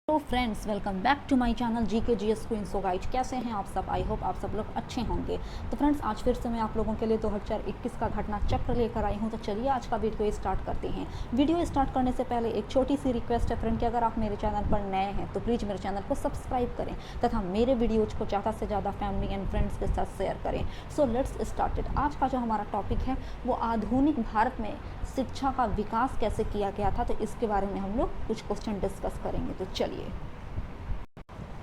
तो friends, welcome back to my channel GK GS queen. So guys, कैसे हैं आप सब? आई होप आप सब लोग अच्छे होंगे। तो फ्रेंड्स, आज फिर से मैं आप लोगों के लिए 2021 का घटना चक्र लेकर आई हूं। तो चलिए आज का वीडियो स्टार्ट करते हैं। वीडियो स्टार्ट करने से पहले एक छोटी सी रिक्वेस्ट है फ्रेंड कि अगर आप मेरे चैनल पर नए हैं तो प्लीज़ मेरे चैनल को सब्सक्राइब करें तथा मेरे वीडियोज़ को ज़्यादा से ज़्यादा फैमिली एंड फ्रेंड्स के साथ शेयर करें। So let's started. आज का जो हमारा टॉपिक है वो आधुनिक भारत में शिक्षा का विकास कैसे किया गया था, तो इसके बारे में हम लोग कुछ क्वेश्चन डिस्कस करेंगे। तो चलिए,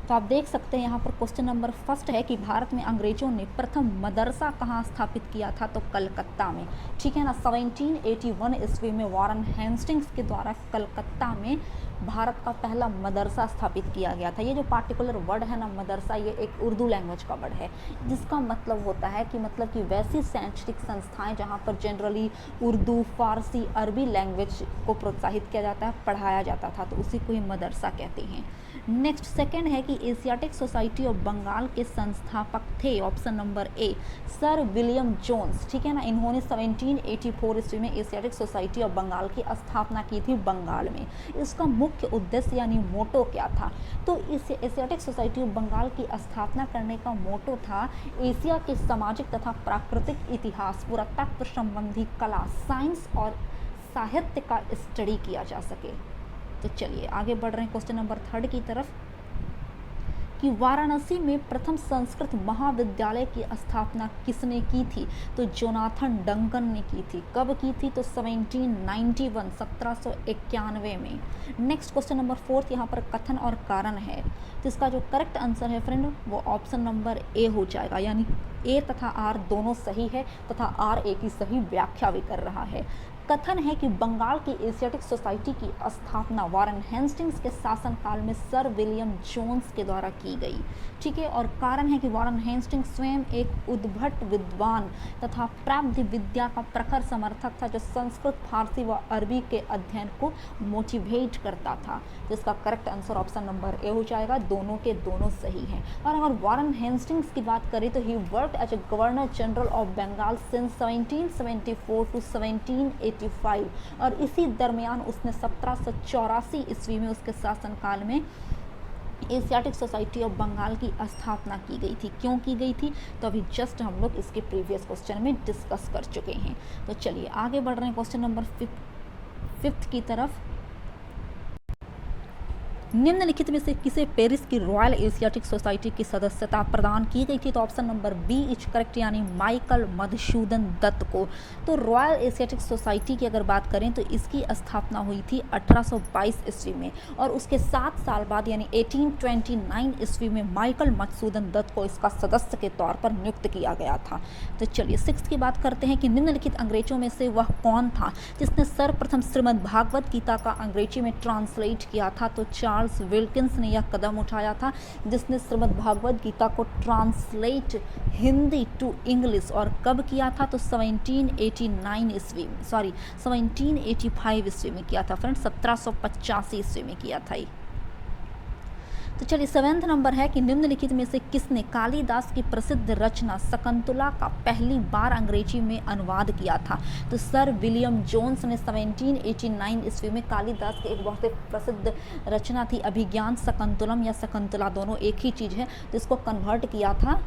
तो आप देख सकते हैं यहाँ पर क्वेश्चन नंबर फर्स्ट है कि भारत में अंग्रेजों ने प्रथम मदरसा कहाँ स्थापित किया था? तो कलकत्ता में। ठीक है ना। 1781 ईस्वी में वारन हेस्टिंग्स के द्वारा कलकत्ता में भारत का पहला मदरसा स्थापित किया गया था। ये जो पार्टिकुलर वर्ड है ना, मदरसा, ये एक उर्दू लैंग्वेज का वर्ड है जिसका मतलब होता है कि वैसी शैक्षणिक संस्थाएं जहाँ पर जनरली उर्दू, फारसी, अरबी लैंग्वेज को प्रोत्साहित किया जाता है, पढ़ाया जाता था, तो उसी को ही मदरसा कहते हैं। नेक्स्ट सेकंड है कि एशियाटिक सोसाइटी ऑफ बंगाल के संस्थापक थे। Option number A, sir William Jones. ठीक है ना। इन्होंने 1784 ईस्वी में एशियाटिक सोसाइटी ऑफ बंगाल की स्थापना की थी बंगाल में। इसका मुख्य उद्देश्य यानी मोटो क्या था? तो इस एशियाटिक सोसाइटी ऑफ बंगाल की स्थापना करने का मोटो था एशिया के सामाजिक तथा प्राकृतिक इतिहास, पुरातत्व संबंधी कला, साइंस और साहित्य का स्टडी किया जा सके। तो चलिए आगे बढ़ रहे हैं क्वेश्चन नंबर थर्ड की तरफ कि वाराणसी में प्रथम संस्कृत महाविद्यालय की स्थापना किसने की थी? तो जोनाथन डंकन ने की थी। कब की थी? तो 1791, 1791 में। नेक्स्ट क्वेश्चन नंबर फोर्थ, यहाँ पर कथन और कारण है, तो इसका जो करेक्ट आंसर है फ्रेंड वो ऑप्शन नंबर ए हो जाएगा। यानी ए तथा आर दोनों सही है तथा आर ए की सही व्याख्या भी कर रहा है। कथन है कि बंगाल की एशियाटिक सोसाइटी की स्थापना वारन हेस्टिंग्स के शासनकाल में सर विलियम जोन्स के द्वारा की गई। ठीक है। और कारण है कि वारन हेस्टिंग्स स्वयं एक उद्भट विद्वान तथा प्राप्त विद्या का प्रखर समर्थक था, जो संस्कृत, फारसी व अरबी के अध्ययन को मोटिवेट करता था। तो इसका करेक्ट आंसर ऑप्शन नंबर ए हो जाएगा। दोनों के दोनों सही हैं। और अगर वारन हेस्टिंग्स की बात करें तो he worked as a governor general of Bengal since 1774 to 1785, और इसी दरमियान उसने 1784 ईस्वी में उसके शासनकाल में एशियाटिक सोसाइटी ऑफ बंगाल की स्थापना की गई थी। क्यों की गई थी? तो अभी जस्ट हम लोग इसके प्रीवियस क्वेश्चन में डिस्कस कर चुके हैं। तो चलिए आगे बढ़ रहे हैं क्वेश्चन नंबर फिफ्थ की तरफ। निम्नलिखित में से किसे पेरिस की रॉयल एशियाटिक सोसाइटी की सदस्यता प्रदान की गई थी? तो option number B is correct, यानी माइकल मधुसूदन दत्त को। तो रॉयल एशियाटिक सोसाइटी की अगर बात करें तो इसकी स्थापना हुई थी 1822 ईस्वी में, और उसके 7 साल बाद यानी 1829 ईस्वी में माइकल मधुसूदन दत्त को इसका सदस्य के तौर पर नियुक्त किया गया था। तो चलिए सिक्स्थ की बात करते हैं कि निम्नलिखित अंग्रेजों में से वह कौन था जिसने सर्वप्रथम श्रीमद् भागवत गीता का अंग्रेजी में ट्रांसलेट किया था? तो चार्ल्स विल्किंस ने यह कदम उठाया था, जिसने श्रीमद् भागवत गीता को ट्रांसलेट हिंदी टू इंग्लिश। और कब किया था? तो 1785 ईस्वी में किया था फ्रेंड्स। 1785 ईस्वी में किया था ये। तो चलिए सेवेंथ नंबर है कि निम्नलिखित में से किसने कालिदास की प्रसिद्ध रचना शकुंतला का पहली बार अंग्रेजी में अनुवाद किया था? तो सर विलियम जोन्स ने 1789 ईस्वी में कालिदास की एक बहुत ही प्रसिद्ध रचना थी अभिज्ञान शकुंतलम या शकुंतला, दोनों एक ही चीज़ है, तो इसको कन्वर्ट किया था।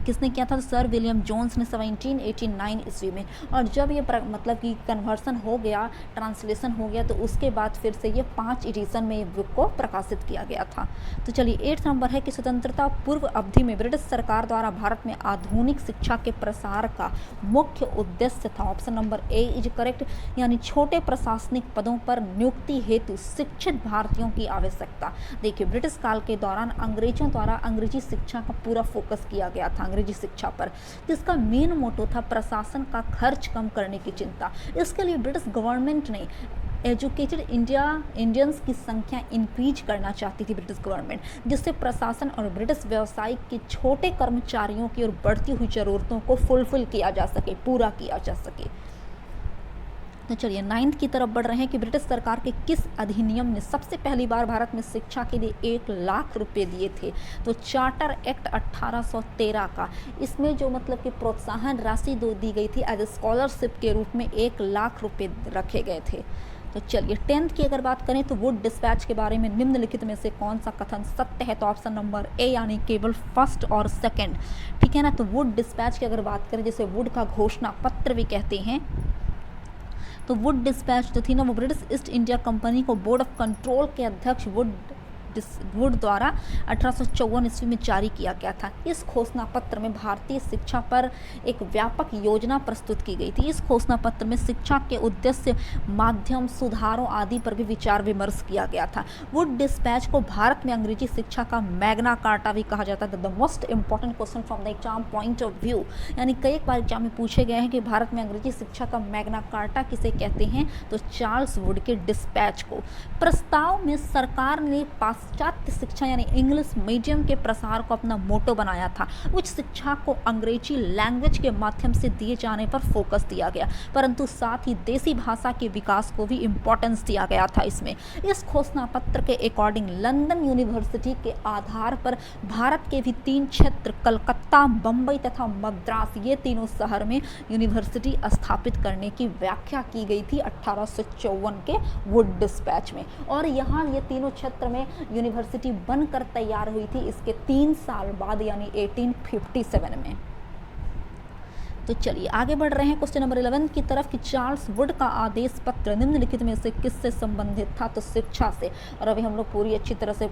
किसने किया था? तो सर विलियम जोन्स ने 1789 ईस्वी में। और जब ये मतलब कि कन्वर्सन हो गया, ट्रांसलेशन हो गया, तो उसके बाद फिर से ये 5 एडिशन में ये बुक को प्रकाशित किया गया था। तो चलिए 8th नंबर है कि स्वतंत्रता पूर्व अवधि में ब्रिटिश सरकार द्वारा भारत में आधुनिक शिक्षा के प्रसार का मुख्य उद्देश्य था। Option number A is correct, यानी छोटे प्रशासनिक पदों पर नियुक्ति हेतु शिक्षित भारतीयों की आवश्यकता। देखिए ब्रिटिश काल के दौरान अंग्रेजों द्वारा अंग्रेजी शिक्षा का पूरा फोकस किया गया था अंग्रेजी शिक्षा पर, जिसका मेन मोटो था प्रशासन का खर्च कम करने की चिंता। इसके लिए ब्रिटिश गवर्नमेंट ने एजुकेटेड इंडियंस की संख्या इंक्रीज करना चाहती थी ब्रिटिश गवर्नमेंट, जिससे प्रशासन और ब्रिटिश व्यवसायिक के छोटे कर्मचारियों की और बढ़ती हुई ज़रूरतों को फुलफिल किया जा सके, पूरा किया जा सके। तो चलिए 9th की तरफ बढ़ रहे हैं कि ब्रिटिश सरकार के किस अधिनियम ने सबसे पहली बार भारत में शिक्षा के लिए 1 लाख रुपए दिए थे? तो चार्टर एक्ट 1813 का। इसमें जो मतलब कि प्रोत्साहन राशि दी गई थी एज ए स्कॉलरशिप के रूप में 1 लाख रुपए रखे गए थे। तो चलिए 10th की अगर बात करें तो वुड डिस्पैच के बारे में निम्नलिखित में से कौन सा कथन सत्य है, तो ऑप्शन नंबर ए यानी केवल फर्स्ट और सेकंड, ठीक है ना। तो वुड डिस्पैच की अगर बात करें, जिसे वुड का घोषणा पत्र भी कहते हैं, तो वुड डिस्पैच जो थी ना वो ब्रिटिश ईस्ट इंडिया कंपनी को बोर्ड ऑफ कंट्रोल के अध्यक्ष वुड द्वारा 1854 ईस्वी में जारी किया गया था। इस घोषणा पत्र में भारतीय शिक्षा पर एक व्यापक योजना प्रस्तुत की गई थी। इस घोषणा पत्र में शिक्षा के उद्देश्य, माध्यम, सुधारों आदि पर भी विचार विमर्श किया गया था। वुड डिस्पैच को भारत में अंग्रेजी शिक्षा का मैग्ना कार्टा भी कहा जाता था। The most important question from the exam point of view, यानी कई बार एग्जाम में पूछे गए हैं कि भारत में अंग्रेजी शिक्षा का मैग्ना कार्टा किसे कहते हैं, तो चार्ल्स वुड के डिस्पैच को। प्रस्ताव में सरकार ने पाश्चात्य शिक्षा यानी इंग्लिश मीडियम के प्रसार को अपना मोटो बनाया था। उच्च शिक्षा को अंग्रेजी लैंग्वेज के माध्यम से दिए जाने पर फोकस दिया गया, परंतु साथ ही देसी भाषा के विकास को भी इम्पोर्टेंस दिया गया था इसमें। इस घोषणा पत्र के अकॉर्डिंग लंदन यूनिवर्सिटी के आधार पर भारत के भी 3 क्षेत्र कलकत्ता, बम्बई तथा मद्रास, ये तीनों शहर में यूनिवर्सिटी स्थापित करने की व्याख्या की गई थी 1854 के वुड डिस्पैच में। और यहाँ ये तीनों क्षेत्र में यूनिवर्सिटी बनकर तैयार हुई थी इसके 3 साल बाद यानी 1857 में। तो चलिए आगे बढ़ रहे हैं क्वेश्चन नंबर 11 की तरफ कि चार्ल्स वुड का आदेश पत्र निम्नलिखित में से किससे संबंधित था, तो शिक्षा से। और अभी हम लोग पूरी अच्छी तरह से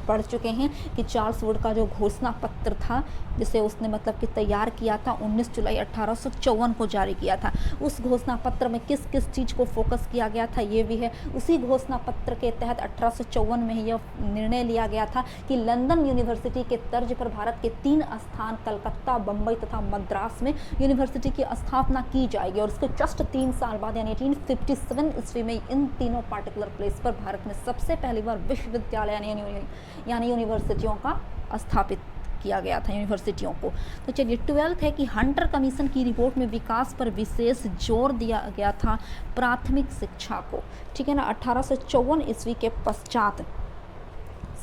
पढ़ चुके हैं कि चार्ल्स वुड का जो घोषणा पत्र था जिसे उसने मतलब कि तैयार किया था 19 जुलाई 1854 को जारी किया था। उस घोषणा पत्र में किस किस चीज़ को फोकस किया गया था ये भी है। उसी घोषणा पत्र के तहत 1854 में यह निर्णय लिया गया था कि लंदन यूनिवर्सिटी के तर्ज पर भारत के 3 स्थान कलकत्ता, बम्बई तथा मद्रास में यूनिवर्सिटी की स्थापना की जाएगी। और उसके जस्ट 3 साल बाद यानी 1857 ईस्वी में इन तीनों पार्टिकुलर प्लेस पर भारत में सबसे पहली बार विश्वविद्यालय यानी यूनिवर्सिटियों का स्थापित किया गया था यूनिवर्सिटियों को। तो चलिए 12th है कि हंटर कमीशन की रिपोर्ट में विकास पर विशेष जोर दिया गया था प्राथमिक शिक्षा को, ठीक है ना। 1854 ईस्वी के पश्चात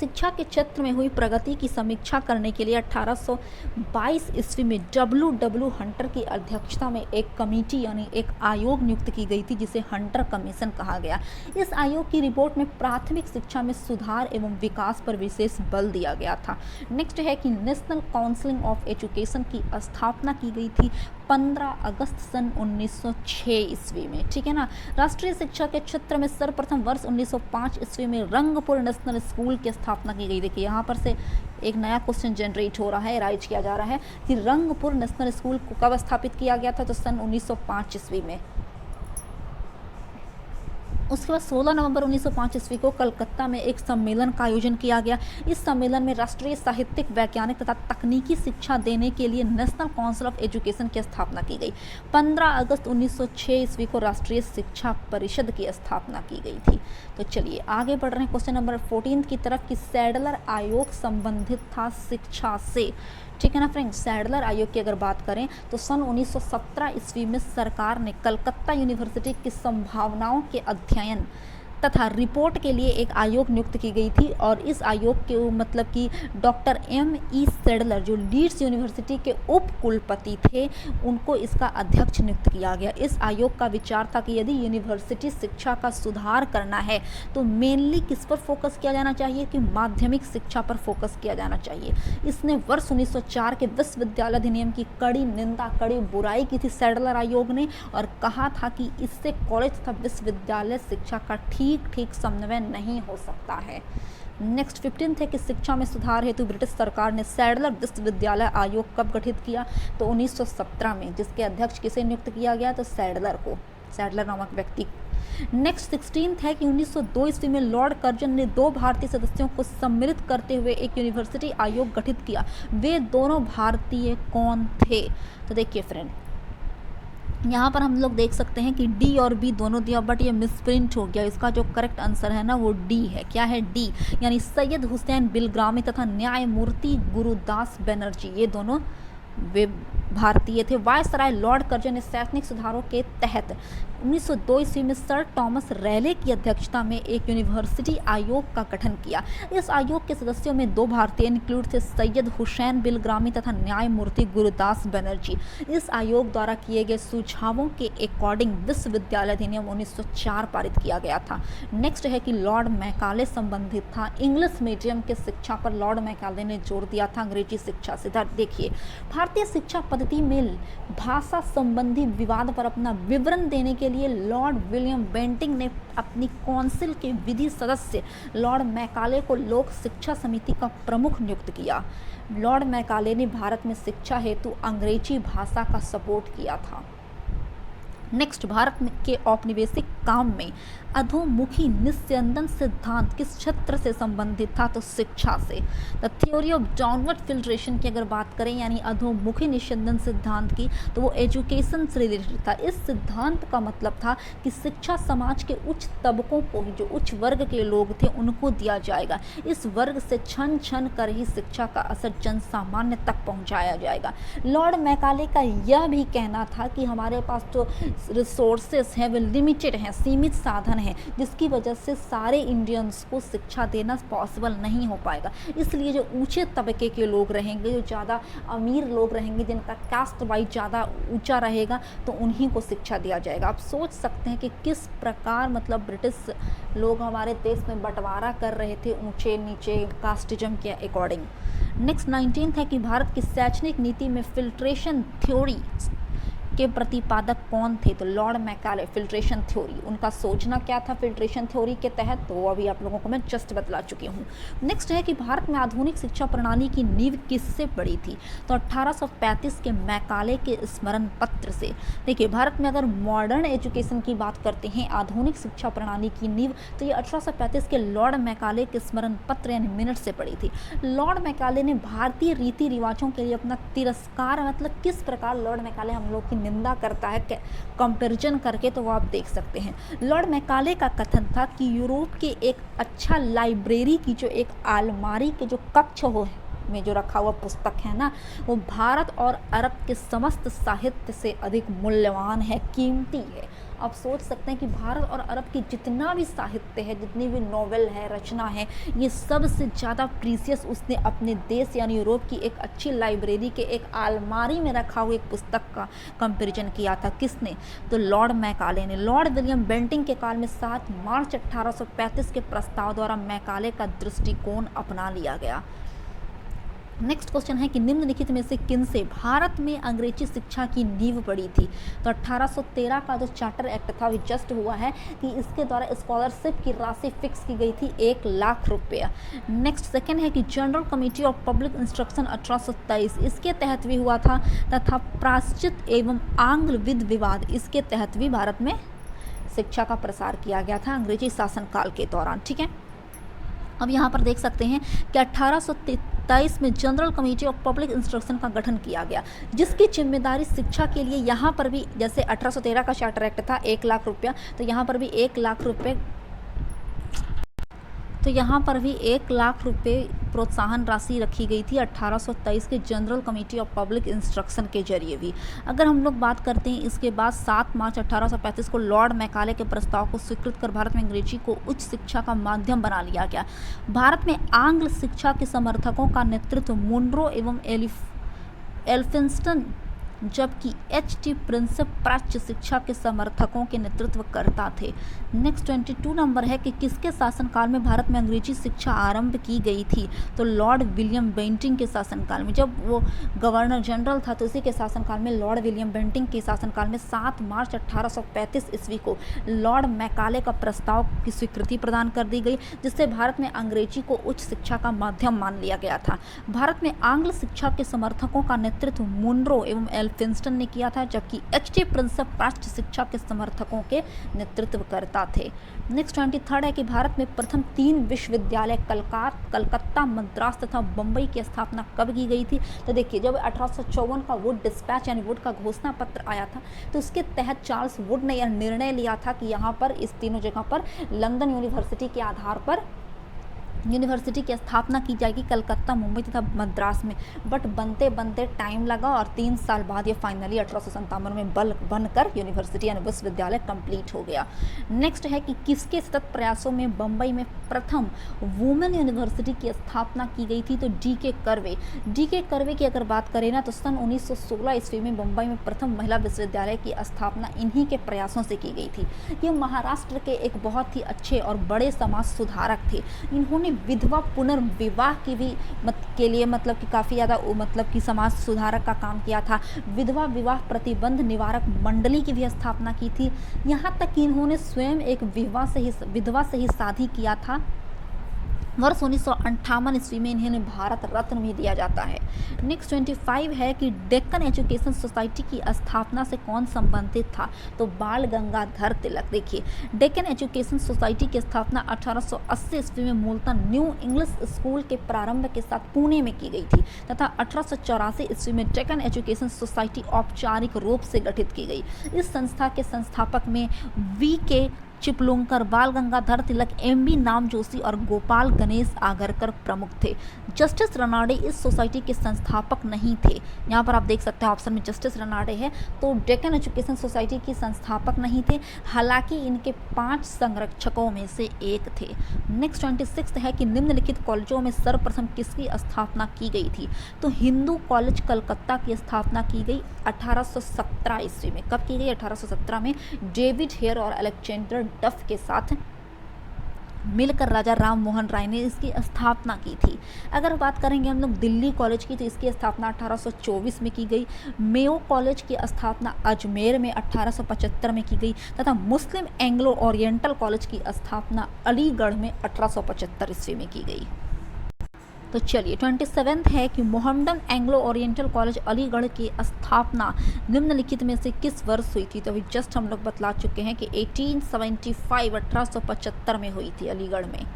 शिक्षा के क्षेत्र में हुई प्रगति की समीक्षा करने के लिए 1822 ईस्वी में डब्ल्यू हंटर की अध्यक्षता में एक कमेटी यानी एक आयोग नियुक्त की गई थी जिसे हंटर कमीशन कहा गया। इस आयोग की रिपोर्ट में प्राथमिक शिक्षा में सुधार एवं विकास पर विशेष बल दिया गया था। नेक्स्ट है कि नेशनल काउंसिल ऑफ एजुकेशन की स्थापना की गई थी 15 अगस्त सन 1906 ईस्वी में, ठीक है ना। राष्ट्रीय शिक्षा के क्षेत्र में सर्वप्रथम वर्ष 1905 ईस्वी में रंगपुर नेशनल स्कूल की स्थापना की गई। देखिए यहाँ पर से एक नया क्वेश्चन जनरेट हो रहा है, राइज किया जा रहा है कि रंगपुर नेशनल स्कूल को कब स्थापित किया गया था, तो सन 1905 ईस्वी में। उसके बाद 16 नवंबर 1905 ईस्वी को कलकत्ता में एक सम्मेलन का आयोजन किया गया। इस सम्मेलन में राष्ट्रीय साहित्यिक, वैज्ञानिक तथा तकनीकी शिक्षा देने के लिए नेशनल काउंसिल ऑफ एजुकेशन की स्थापना की गई। 15 अगस्त 1906 ईस्वी को राष्ट्रीय शिक्षा परिषद की स्थापना की गई थी। तो चलिए आगे बढ़ रहे हैं क्वेश्चन नंबर 14 की तरफ कि सैडलर आयोग संबंधित था शिक्षा से, ठीक है ना फ्रेंड्स। सैडलर आयोग की अगर बात करें तो सन 1917 ईस्वी में सरकार ने कलकत्ता यूनिवर्सिटी की संभावनाओं के अध्ययन तथा रिपोर्ट के लिए एक आयोग नियुक्त की गई थी। और इस आयोग के मतलब कि डॉक्टर M.E. सैडलर जो लीड्स यूनिवर्सिटी के उप कुलपति थे उनको इसका अध्यक्ष नियुक्त किया गया। इस आयोग का विचार था कि यदि यूनिवर्सिटी शिक्षा का सुधार करना है तो मेनली किस पर फोकस किया जाना चाहिए कि माध्यमिक शिक्षा पर फोकस किया जाना चाहिए। इसने वर्ष 1904 के विश्वविद्यालय अधिनियम की कड़ी निंदा, कड़ी बुराई की थी सैडलर आयोग ने और कहा था कि इससे कॉलेज तथा विश्वविद्यालय शिक्षा का ठीक समन्वय नहीं हो सकता है। नेक्स्ट 15th है कि शिक्षा में सुधार हेतु ब्रिटिश सरकार ने सैडलर विश्वविद्यालय आयोग कब गठित किया, तो 1917 में, जिसके अध्यक्ष किसे नियुक्त किया गया, तो सैडलर को, सैडलर नामक व्यक्ति। नेक्स्ट 16th है कि 1902 ईस्वी में लॉर्ड कर्जन ने 2 भारतीय सदस्यों को सम्मिलित करते हुए एक यूनिवर्सिटी आयोग गठित किया। वे दोनों भारतीय कौन थे, तो देखिए फ्रेंड यहाँ पर हम लोग देख सकते हैं कि डी और बी दोनों दिया बट ये मिसप्रिंट हो गया। इसका जो करेक्ट आंसर है ना वो डी है। क्या है, डी, यानी सैयद हुसैन बिलग्रामी तथा न्यायमूर्ति गुरुदास बनर्जी, ये दोनों वे भारतीय थे। वायसराय लॉर्ड कर्जन ने शैक्षणिक सुधारों के तहत 1902 ईस्वी में सर टॉमस रैले की अध्यक्षता में एक यूनिवर्सिटी आयोग का गठन किया। इस आयोग के सदस्यों में 2 भारतीय इंक्लूड थे, सैयद हुसैन बिलग्रामी तथा न्यायमूर्ति गुरुदास बनर्जी। इस आयोग द्वारा किए गए सुझावों के अकॉर्डिंग विश्वविद्यालय अधिनियम 1904 पारित किया गया था। नेक्स्ट है कि लॉर्ड मैकाले संबंधित था इंग्लिश मीडियम के शिक्षा पर। लॉर्ड मैकाले ने जोर दिया था अंग्रेजी शिक्षा से। देखिए, भारतीय शिक्षा पद्धति में भाषा संबंधी विवाद पर अपना विवरण देने के लिए लॉर्ड विलियम बेंटिंग ने अपनी काउंसिल के विधि सदस्य लॉर्ड मैकाले को लोक शिक्षा समिति का प्रमुख नियुक्त किया। लॉर्ड मैकाले ने भारत में शिक्षा हेतु अंग्रेजी भाषा का सपोर्ट किया था। नेक्स्ट, भारत के औपनिवेशिक काम में अधोमुखी निस्यंदन सिद्धांत किस क्षेत्र से संबंधित था? तो शिक्षा से। The theory of downward filtration की अगर बात करें यानी अधोमुखी निस्यंदन सिद्धांत की, तो वो एजुकेशन से रिलेटेड था। इस सिद्धांत का मतलब था कि शिक्षा समाज के उच्च तबकों को, जो उच्च वर्ग के लोग थे, उनको दिया जाएगा। इस वर्ग से छन छन कर ही शिक्षा का असर जन सामान्य तक पहुंचाया जाएगा। लॉर्ड मैकाले का यह भी कहना था कि हमारे पास तो रिसोर्सेस हैं वे लिमिटेड हैं, सीमित साधन हैं, जिसकी वजह से सारे इंडियंस को शिक्षा देना पॉसिबल नहीं हो पाएगा। इसलिए जो ऊंचे तबके के लोग रहेंगे, जो ज़्यादा अमीर लोग रहेंगे, जिनका कास्ट वाइज ज़्यादा ऊंचा रहेगा, तो उन्हीं को शिक्षा दिया जाएगा। आप सोच सकते हैं कि किस प्रकार मतलब ब्रिटिश लोग हमारे देश में बंटवारा कर रहे थे ऊंचे नीचे कास्टिज्म के अकॉर्डिंग। नेक्स्ट 19th है कि भारत की शैक्षणिक नीति में फिल्ट्रेशन थ्योरी के प्रतिपादक कौन थे? तो लॉर्ड मैकाले। फिल्ट्रेशन थ्योरी, उनका सोचना क्या था फिल्ट्रेशन थ्योरी के तहत, तो वो अभी आप लोगों को मैं जस्ट बतला चुकी हूँ। नेक्स्ट है कि भारत में आधुनिक शिक्षा प्रणाली की नींव किससे पड़ी थी? तो 1835 के मैकाले के स्मरण पत्र से। देखिए, भारत में अगर मॉडर्न एजुकेशन की बात करते हैं, आधुनिक शिक्षा प्रणाली की नींव, तो ये 1835 के लॉर्ड मैकाले के स्मरण पत्र यानी मिनट से पड़ी थी। लॉर्ड मैकाले ने भारतीय रीति रिवाजों के लिए अपना तिरस्कार, मतलब किस प्रकार लॉर्ड मैकाले हम लोग की निंदा करता है कंपैरिजन करके, तो वो आप देख सकते हैं। लॉर्ड मैकाले का कथन था कि यूरोप के एक अच्छा लाइब्रेरी की जो एक अलमारी के जो कक्ष हो में जो रखा हुआ पुस्तक है ना, वो भारत और अरब के समस्त साहित्य से अधिक मूल्यवान है, कीमती है। आप सोच सकते हैं कि भारत और अरब की जितना भी साहित्य है, जितनी भी नॉवेल है, रचना है, ये सबसे ज़्यादा प्रीसियस उसने अपने देश यानी यूरोप की एक अच्छी लाइब्रेरी के एक अलमारी में रखा हुआ एक पुस्तक का कंपैरिजन किया था। किसने? तो लॉर्ड मैकाले ने। लॉर्ड विलियम बेंटिंग के काल में 7 मार्च 1835 के प्रस्ताव द्वारा मैकाले का दृष्टिकोण अपना लिया गया। नेक्स्ट क्वेश्चन है कि निम्नलिखित में से किन से भारत में अंग्रेजी शिक्षा की नींव पड़ी थी? तो 1813 का जो चार्टर एक्ट था, वो जस्ट हुआ है कि इसके द्वारा स्कॉलरशिप की राशि फिक्स की गई थी 1 लाख रुपया। नेक्स्ट सेकंड है कि general committee of public instruction 1823, इसके तहत भी हुआ था, तथा प्रायश्चित एवं आंग्ल विद विवाद, इसके तहत भी भारत में शिक्षा का प्रसार किया गया था अंग्रेजी शासनकाल के दौरान। ठीक है, अब यहाँ पर देख सकते हैं कि 1823 में general committee of public instruction का गठन किया गया, जिसकी जिम्मेदारी शिक्षा के लिए यहाँ पर भी, जैसे 1813 का चार्टर एक्ट था 1 लाख रुपया, तो यहाँ पर भी 1 लाख रुपये, तो यहाँ पर भी 1 लाख रुपये प्रोत्साहन राशि रखी गई थी 1823 के general committee of public instruction के जरिए भी। अगर हम लोग बात करते हैं, इसके बाद 7 मार्च 1835 को लॉर्ड मैकाले के प्रस्ताव को स्वीकृत कर भारत में अंग्रेजी को उच्च शिक्षा का माध्यम बना लिया गया। भारत में आंग्ल शिक्षा के समर्थकों का नेतृत्व मुनरो एवं एल्फिंस्टन, जबकि H.T. प्रिंसेप प्राच्य शिक्षा के समर्थकों के नेतृत्व करता थे। नेक्स्ट 22 नंबर है कि किसके शासनकाल में भारत में अंग्रेजी शिक्षा आरंभ की गई थी? तो लॉर्ड विलियम बेंटिंग के शासनकाल में। जब वो गवर्नर जनरल था, तो इसी के शासनकाल में, लॉर्ड विलियम बेंटिंग के शासनकाल में 7 मार्च 1835 ईस्वी को लॉर्ड मैकाले का प्रस्ताव की स्वीकृति प्रदान कर दी गई, जिससे भारत में अंग्रेजी को उच्च शिक्षा का माध्यम मान लिया गया था। भारत में आंग्ल शिक्षा के समर्थकों का नेतृत्व मुनरो एवं एल्फिंस्टन ने किया था, जबकि H.T. प्रिंसेप प्राच्य शिक्षा के समर्थकों के नेतृत्व करता थे। नेक्स्ट 23 है कि भारत में प्रथम 3 विश्वविद्यालय कलकत्ता, मद्रास तथा बम्बई की स्थापना कब की गई थी? तो देखिए, जब 1854 का वुड डिस्पैच यानी वुड का घोषणा पत्र आया था, तो उसके तहत चार्ल्स वुड ने यह निर्णय लिया था कि यहाँ पर इस तीनों जगह पर लंदन यूनिवर्सिटी के आधार पर यूनिवर्सिटी की स्थापना की जाएगी कलकत्ता, मुंबई तथा मद्रास में, बट बनते बनते टाइम लगा और 3 साल बाद ये फाइनली 1857 में बनकर यूनिवर्सिटी यानी विश्वविद्यालय कंप्लीट हो गया। नेक्स्ट है कि किसके सतत प्रयासों में बम्बई में प्रथम वुमेन यूनिवर्सिटी की स्थापना की गई थी, तो डी.के. कर्वे। डी.के. कर्वे की अगर बात करें ना तो सन 1916 ईस्वी में बम्बई में प्रथम महिला विश्वविद्यालय की स्थापना इन्हीं के प्रयासों से की गई थी। ये महाराष्ट्र के एक बहुत ही अच्छे और बड़े समाज सुधारक थे। इन्होंने विधवा पुनर्विवाह की भी के लिए मतलब कि काफ़ी ज़्यादा मतलब कि समाज सुधारक का काम किया था। विधवा विवाह प्रतिबंध निवारक मंडली की भी स्थापना की थी। यहाँ तक कि इन्होंने स्वयं एक विधवा से ही शादी किया था। वर्ष 1958 ईस्वी में इन्हें भारत रत्न भी दिया जाता है। नेक्स्ट 25 है कि डेक्कन एजुकेशन सोसाइटी की स्थापना से कौन संबंधित था, तो बाल गंगाधर तिलक। देखिए, डेक्कन एजुकेशन सोसाइटी की स्थापना 1880 ईस्वी में मूलतः न्यू इंग्लिश स्कूल के प्रारंभ के साथ पुणे में की गई थी तथा 1884 ईस्वी में डेक्कन एजुकेशन सोसाइटी औपचारिक रूप से गठित की गई। इस संस्था के संस्थापक में वी.के. चिपलूणकर, बाल गंगाधर तिलक, एम.बी. नामजोशी और गोपाल गणेश आगरकर प्रमुख थे। जस्टिस रनाडे इस सोसाइटी के संस्थापक नहीं थे। यहाँ पर आप देख सकते हैं ऑप्शन में जस्टिस रनाडे है, तो डेक्कन एजुकेशन सोसाइटी की संस्थापक नहीं थे, हालांकि इनके 5 संरक्षकों में से एक थे। नेक्स्ट 26 है कि निम्नलिखित कॉलेजों में सर्वप्रथम किसकी स्थापना की गई थी, तो हिंदू कॉलेज कलकत्ता की स्थापना की गई 1817 ईस्वी में। कब की गई? 1817 में डेविड हेयर और अलेक्जेंडर डफ के साथ मिलकर राजा राम मोहन राय ने इसकी स्थापना की थी। अगर बात करेंगे हम लोग दिल्ली कॉलेज की, तो इसकी स्थापना 1824 में की गई। मेयो कॉलेज की स्थापना अजमेर में 1875 में की गई तथा मुस्लिम एंग्लो ओरिएंटल कॉलेज की स्थापना अलीगढ़ में 1875 ईस्वी में की गई। तो चलिए 27 है कि Mohammedan Anglo oriental college Aligarh की स्थापना निम्नलिखित में से किस वर्ष हुई थी, तो अभी जस्ट हम लोग बतला चुके हैं कि 1875 में हुई थी अलीगढ़ में।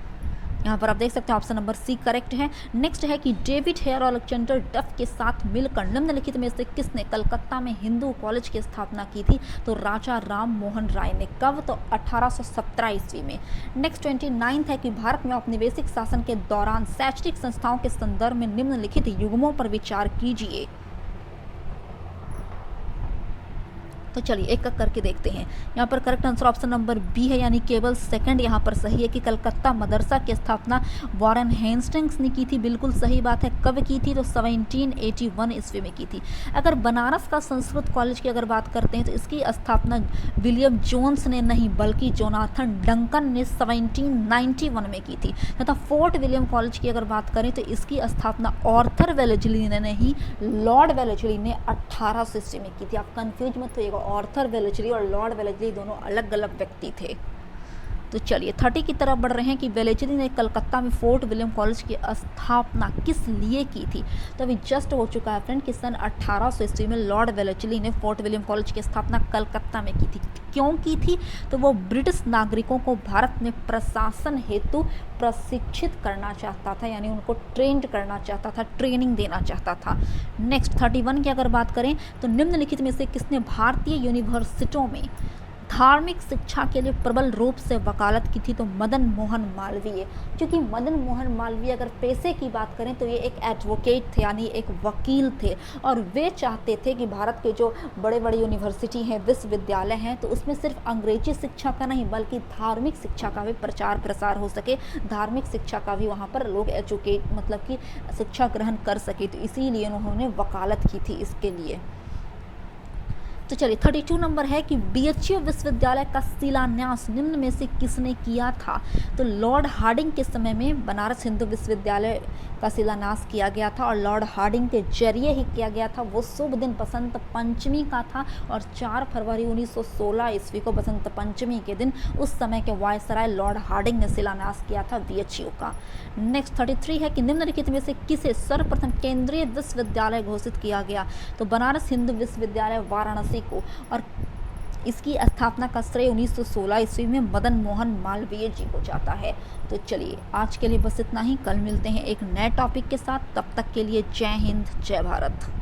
यहाँ पर आप देख सकते हैं ऑप्शन नंबर सी करेक्ट है। नेक्स्ट है कि डेविड हेयर और अलेक्जेंडर डफ के साथ मिलकर निम्नलिखित में से किसने कलकत्ता में हिंदू कॉलेज की स्थापना की थी, तो राजा राम मोहन राय ने। कब? तो 1817 ईस्वी में। नेक्स्ट 29 है कि भारत में औपनिवेशिक शासन के दौरान शैक्षणिक संस्थाओं के संदर्भ में निम्नलिखित युग्मों पर विचार कीजिए। तो चलिए एक एक करके देखते हैं। यहाँ पर correct answer option number B है, यानी केवल सेकंड यहाँ पर सही है कि कलकत्ता मदरसा की स्थापना वॉरेन हेस्टिंग्स ने की थी। बिल्कुल सही बात है। कब की थी? तो 1781 ईस्वी में की थी। अगर बनारस का संस्कृत कॉलेज की अगर बात करते हैं तो इसकी स्थापना विलियम जोन्स ने नहीं बल्कि जोनाथन डंकन ने 1791 में की थी तथा फोर्ट विलियम कॉलेज की अगर बात करें तो इसकी स्थापना आर्थर वेलेस्ली ने नहीं, लॉर्ड वेलेस्ली ने 1800 ईस्वी में की थी। आप कंफ्यूज मत होइएगा, आर्थर वेलेस्ली और लॉर्ड वेलेस्ली दोनों अलग अलग व्यक्ति थे। तो चलिए 30 की तरफ बढ़ रहे हैं कि वेलेस्ली ने कलकत्ता में फोर्ट विलियम कॉलेज की स्थापना किस लिए की थी, तो अभी जस्ट हो चुका है फ्रेंड कि सन 1800 ईस्वी में लॉर्ड वेलेस्ली ने फोर्ट विलियम कॉलेज की स्थापना कलकत्ता में की थी। क्यों की थी? तो वो ब्रिटिश नागरिकों को भारत में प्रशासन हेतु प्रशिक्षित करना चाहता था, यानी उनको ट्रेंड करना चाहता था, ट्रेनिंग देना चाहता था। नेक्स्ट 31 की अगर बात करें तो निम्नलिखित में से किसने भारतीय यूनिवर्सिटियों में धार्मिक शिक्षा के लिए प्रबल रूप से वकालत की थी, तो मदन मोहन मालवीय। क्योंकि मदन मोहन मालवीय अगर पेशे की बात करें तो ये एक एडवोकेट थे, यानी एक वकील थे, और वे चाहते थे कि भारत के जो बड़े बड़े यूनिवर्सिटी हैं, विश्वविद्यालय हैं, तो उसमें सिर्फ अंग्रेजी शिक्षा का नहीं बल्कि धार्मिक शिक्षा का भी प्रचार प्रसार हो सके, धार्मिक शिक्षा का भी वहाँ पर लोग एजुकेट मतलब कि शिक्षा ग्रहण कर सके, तो इसीलिए उन्होंने वकालत की थी इसके लिए। तो चलिए 32 नंबर है कि बीएचयू विश्वविद्यालय का शिलान्यास निम्न में से किसने किया था, तो लॉर्ड हार्डिंग के समय में बनारस हिंदू विश्वविद्यालय का शिलान्यास किया गया था और लॉर्ड हार्डिंग के जरिए ही किया गया था। वो शुभ दिन बसंत पंचमी का था और 4 फरवरी 1916 ईस्वी को बसंत पंचमी के दिन उस समय के वायसराय लॉर्ड हार्डिंग ने शिलान्यास किया था बीएचयू का। नेक्स्ट 33 है कि निम्नलिखित में से किसे सर्वप्रथम केंद्रीय विश्वविद्यालय घोषित किया गया, तो बनारस हिंदू विश्वविद्यालय वाराणसी को, और इसकी स्थापना का श्रेय 1916 ईस्वी में मदन मोहन मालवीय जी को जाता है। तो चलिए आज के लिए बस इतना ही, कल मिलते हैं एक नए टॉपिक के साथ, तब तक के लिए जय हिंद जय भारत।